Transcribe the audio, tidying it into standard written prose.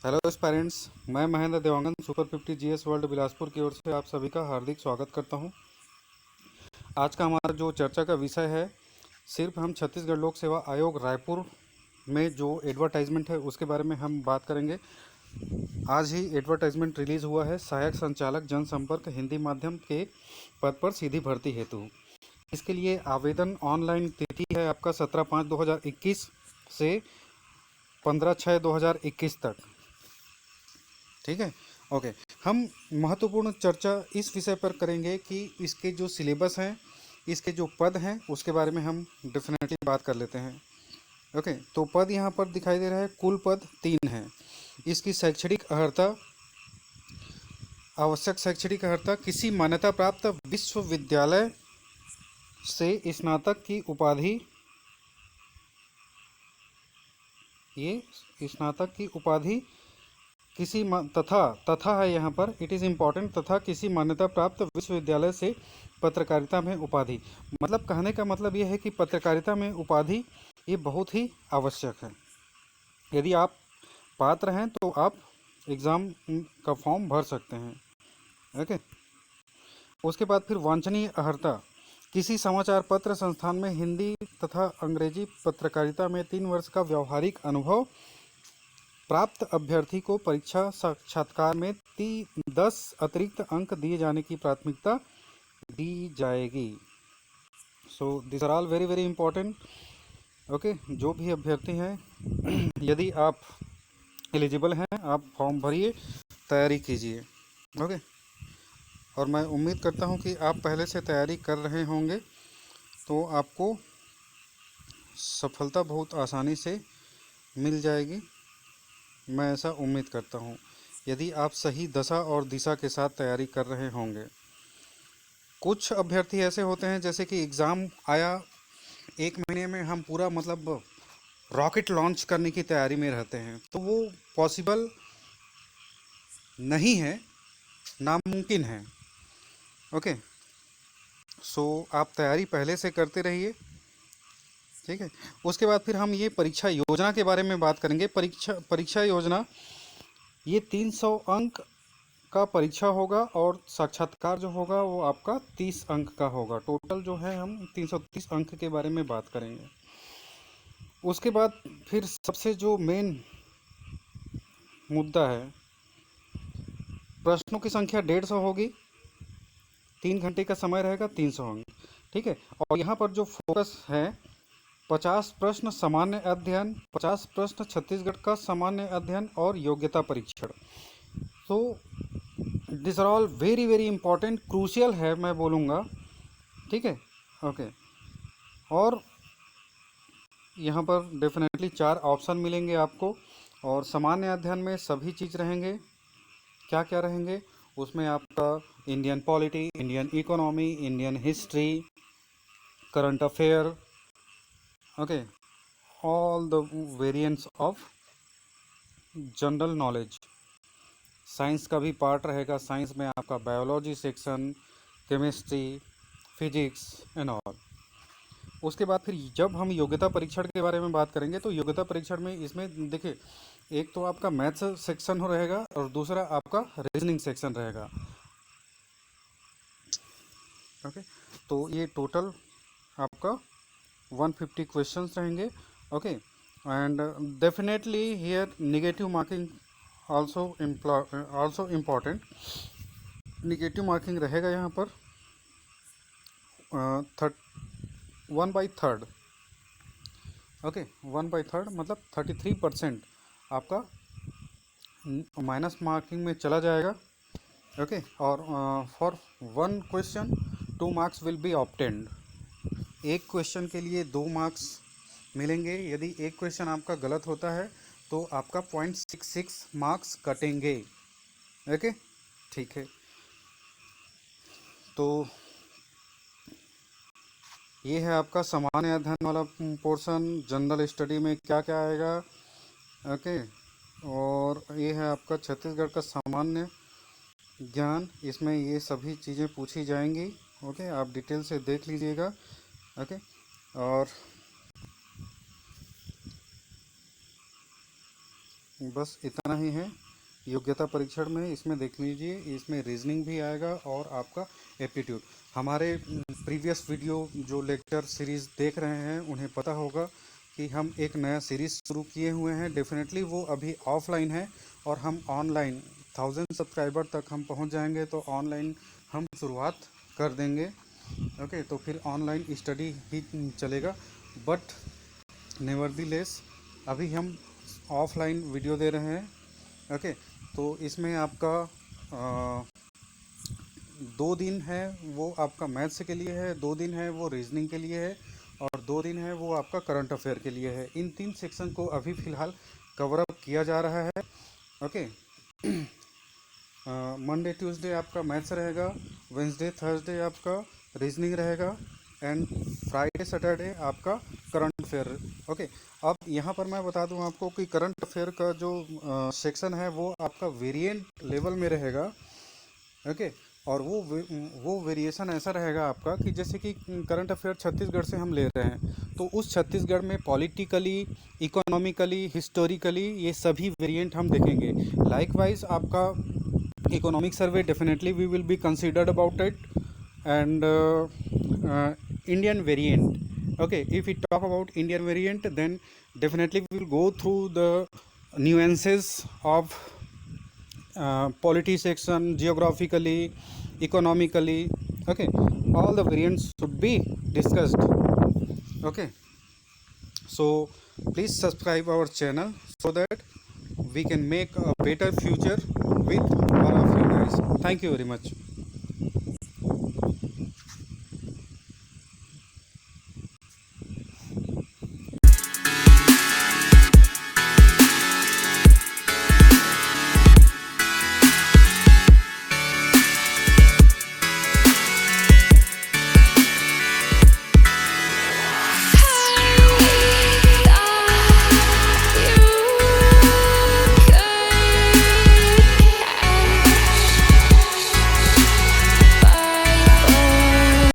Hello parents, मैं Mahendra Dewangan super 50 GS world Bilaspur की ओर से आप सभी का हार्दिक स्वागत करता हूं। आज का हमारा जो चर्चा का विषय है, सिर्फ हम छत्तीसगढ़ लोक सेवा आयोग रायपुर में जो एडवर्टाइजमेंट है उसके बारे में हम बात करेंगे। आज ही एडवर्टाइजमेंट रिलीज़ हुआ है, सहायक संचालक जनसंपर्क हिंदी माध्यम के पद पर सीधी भर्ती हेतु। इसके लिए आवेदन ऑनलाइन तिथि है आपका 17/5/2021 से 15/6/2021 तक। ठीक है, ओके। हम महत्वपूर्ण चर्चा इस विषय पर करेंगे कि इसके जो सिलेबस हैं, इसके जो पद हैं, उसके बारे में हम डेफिनेटली बात कर लेते हैं। ओके, तो पद यहाँ पर दिखाई दे रहा है, कुल पद 3 हैं। इसकी शैक्षणिक अर्हता, आवश्यक शैक्षणिक अर्हता किसी मान्यता प्राप्त विश्वविद्यालय से स्नातक की उपाधि, ये स्नातक की उपाधि किसी तथा है यहाँ पर, इट इज़ इम्पॉर्टेंट, तथा किसी मान्यता प्राप्त विश्वविद्यालय से पत्रकारिता में उपाधि। मतलब कहने का मतलब ये है कि पत्रकारिता में उपाधि ये बहुत ही आवश्यक है। यदि आप पात्र हैं तो आप एग्ज़ाम का फॉर्म भर सकते हैं। ओके, उसके बाद फिर वांछनीय अर्हता, किसी समाचार पत्र संस्थान में हिंदी तथा अंग्रेजी पत्रकारिता में 3 वर्ष का व्यावहारिक अनुभव प्राप्त अभ्यर्थी को परीक्षा साक्षात्कार में 10 अतिरिक्त अंक दिए जाने की प्राथमिकता दी जाएगी। So this are all very very important. Okay, जो भी अभ्यर्थी हैं यदि आप एलिजिबल हैं, आप फॉर्म भरिए, तैयारी कीजिए। ओके, और मैं उम्मीद करता हूं कि आप पहले से तैयारी कर रहे होंगे, तो आपको सफलता बहुत आसानी से मिल जाएगी। मैं ऐसा उम्मीद करता हूँ, यदि आप सही दशा और दिशा के साथ तैयारी कर रहे होंगे। कुछ अभ्यर्थी ऐसे होते हैं जैसे कि एग्ज़ाम आया, 1 महीने में हम पूरा मतलब रॉकेट लॉन्च करने की तैयारी में रहते हैं, तो वो पॉसिबल नहीं है, नामुमकिन है। ओके, सो आप तैयारी पहले से करते रहिए। ठीक है, उसके बाद फिर हम ये परीक्षा योजना के बारे में बात करेंगे। परीक्षा योजना, ये 300 अंक का परीक्षा होगा और साक्षात्कार जो होगा वो आपका 30 अंक का होगा। टोटल जो है हम 330 अंक के बारे में बात करेंगे। उसके बाद फिर सबसे जो मेन मुद्दा है, प्रश्नों की संख्या 150 होगी, 3 घंटे का समय रहेगा, 300 अंक। ठीक है, और यहाँ पर जो फोकस है, 50 प्रश्न सामान्य अध्ययन, 50 प्रश्न छत्तीसगढ़ का सामान्य अध्ययन और योग्यता परीक्षण। तो this are all very very important, crucial है मैं बोलूँगा। ठीक है, ओके। और यहाँ पर डेफिनेटली 4 ऑप्शन मिलेंगे आपको, और सामान्य अध्ययन में सभी चीज़ रहेंगे। क्या क्या रहेंगे उसमें? आपका Indian polity, Indian economy, Indian history, current affair, okay, all the variants of general knowledge. Science का भी पार्ट रहेगा, साइंस में आपका biology section, chemistry, physics and all. उसके बाद फिर जब हम योग्यता परीक्षण के बारे में बात करेंगे, तो योग्यता परीक्षण में इसमें देखिए, एक तो आपका मैथ्स सेक्शन हो रहेगा और दूसरा आपका रीजनिंग सेक्शन रहेगा। ओके, तो ये टोटल आपका 150 क्वेश्चंस रहेंगे। Okay, and definitely here negative marking also important. Negative marking रहेगा यहाँ पर 1/3। ओके, 1/3 मतलब 33% आपका माइनस मार्किंग में चला जाएगा। ओके, और for 1 question 2 marks will be obtained. एक क्वेश्चन के लिए 2 मार्क्स मिलेंगे। यदि एक क्वेश्चन आपका गलत होता है तो आपका 0.66 मार्क्स कटेंगे। ओके, ठीक है। तो ये है आपका सामान्य अध्ययन वाला पोर्शन। जनरल स्टडी में क्या क्या आएगा? ओके, और ये है आपका छत्तीसगढ़ का सामान्य ज्ञान, इसमें ये सभी चीज़ें पूछी जाएंगी। ओके, आप डिटेल से देख लीजिएगा। ओके, और बस इतना ही है योग्यता परीक्षण में। इसमें देख लीजिए, इसमें रीजनिंग भी आएगा और आपका एप्टीट्यूड। हमारे प्रीवियस वीडियो जो लेक्चर सीरीज़ देख रहे हैं उन्हें पता होगा कि हम एक नया सीरीज़ शुरू किए हुए हैं। डेफिनेटली वो अभी ऑफलाइन है और हम ऑनलाइन 1000 सब्सक्राइबर तक हम पहुंच जाएंगे तो ऑनलाइन हम शुरुआत कर देंगे। ओके, तो फिर ऑनलाइन स्टडी ही चलेगा। बट नेवरदीलेस अभी हम ऑफलाइन वीडियो दे रहे हैं। ओके, तो इसमें आपका 2 दिन है वो आपका मैथ्स के लिए है, 2 दिन है वो रीजनिंग के लिए है और 2 दिन है वो आपका करंट अफेयर के लिए है। इन 3 सेक्शन को अभी फ़िलहाल कवर अप किया जा रहा है। ओके, मंडे ट्यूसडे आपका मैथ्स रहेगा, वेंसडे थर्सडे आपका रीजनिंग रहेगा एंड फ्राइडे सैटरडे आपका करंट अफेयर। ओके, अब यहाँ पर मैं बता दूँ आपको कि करंट अफेयर का जो सेक्शन है वो आपका वेरिएंट लेवल में रहेगा। ओके, और वो वेरिएशन ऐसा रहेगा आपका कि जैसे कि करंट अफेयर छत्तीसगढ़ से हम ले रहे हैं तो उस छत्तीसगढ़ में पॉलिटिकली, इकोनॉमिकली, हिस्टोरिकली ये सभी वेरिएंट हम देखेंगे। लाइकवाइज आपका economic survey definitely we will be considered about it and Indian variant. Okay, if we talk about Indian variant, then definitely we will go through the nuances of polity section, geographically, economically. Okay, all the variants should be discussed. Okay, so please subscribe our channel so that we can make a better future with all of you guys. Thank you very much.